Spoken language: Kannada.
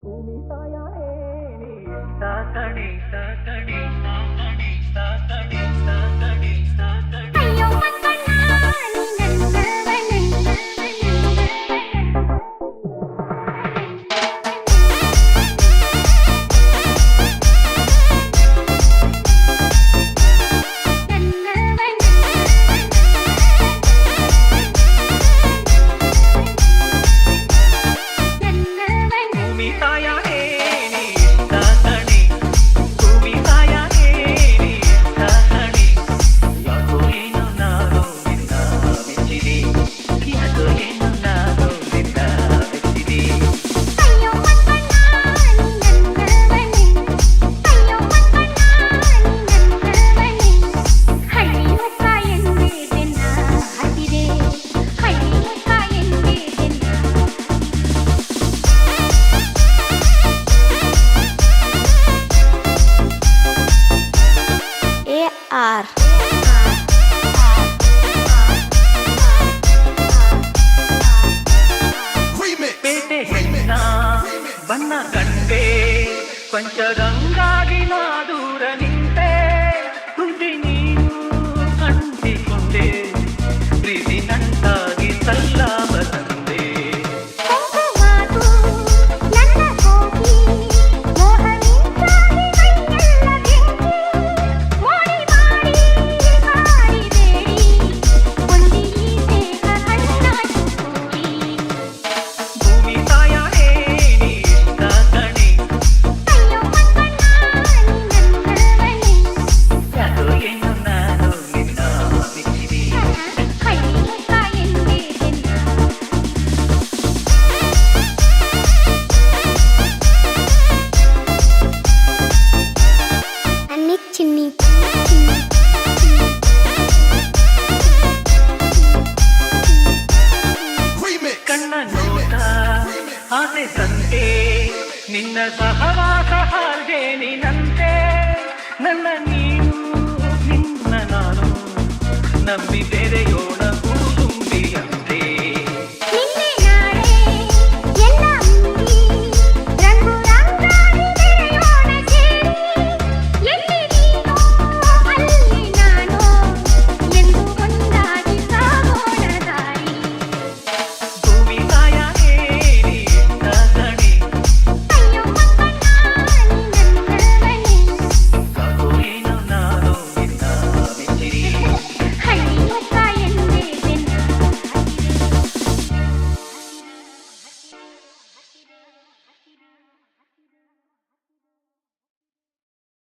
ಭೂಮಿ ತಾಯನೇ ನೀ ಸಾಕಣೆ ಸಾಕಣೆ ಸಾಕಣೆ ಸಾಕಣೆ ಸಾಕಣೆ ಸಾಕಣೆ ಅಯ್ಯೋ ಮಕ್ಕಣ್ಣ ಭೂಮಿ ತಾಯನೇ ನೀ ಸಾಕಣೆ ಭೂಮಿ ತಾಯನೇ ನೀ ಸಾಕಣೆ ಯಾಕೋ ಏನೋ ನಾನು ನಿನ್ನ ಮೆಚ್ಚಿದೆ ಯಾಕೋ ಏನೋ ನಾನು ನಿನ್ನ ಮೆಚ್ಚಿದೆ ಅಯ್ಯೋ ಮಕ್ಕಣ್ಣ ಅಯ್ಯೋ ಮಕ್ಕಣ್ಣ ಹಳ್ಳಿ ಮಕ್ಕ ಎಂದೇ ಬೆನ್ನ ಹತ್ತಿದೆ ಹಳ್ಳಿ ಮಕ್ಕ ಎಂದೇ ಬೆನ್ನ AR ಪೇಟೆ ಹೆಣ್ಣ ಬನ್ನ ಕಂಡೆ ಕೊಂಚದಂಗಾಗಿ ನಾ ದೂರ ನಿಂತೆ ಕುಂತಿ ನೀನು ಕಂಡಿಕೊಂಡೆ ಪ್ರೀತಿ ನಂಟಾಗಿ ಸಲ್ಲ ಬಂದೆ ಮಾತು ನನ್ನ ಕೋಕಿ ಮೋಹನಿಂದಾಗಿ ಮೈಯೆಲ್ಲ ಬೆಂಕಿ ಮೋಡಿ ಮಾಡಿ ಹಾರಿಬೇಡಿ ಒಂದಿ ದೇಹ ಹಣ್ಣಾಗಿ ಭೂಮಿ ತಾಯನೇ ನೀ ಸಾಕಣೆ ಅಯ್ಯೋ ಮಕ್ಕಣ್ಣ ಯಾಕೋ ಏನೋ ನಾನು ನಿನ್ನ ಮೆಚ್ಚಿದೆ ಹಳ್ಳಿ ಮಕ್ಕ ಎಂದೇ ಬೆನ್ನ ಅನ್ನಿ ಚಿನ್ನಿ ಕಣ್ಣ ನೋಟ ಆಸೆ ಸಂತೆ ನಿನ್ನ ಸಹವಾಸ ಹಾಗೆ ನೀನಂತೆ ನನ್ನ ನೀನು ನಿನ್ನ ನಾನು ನಂಬಿ ಬೇರೆಯೋ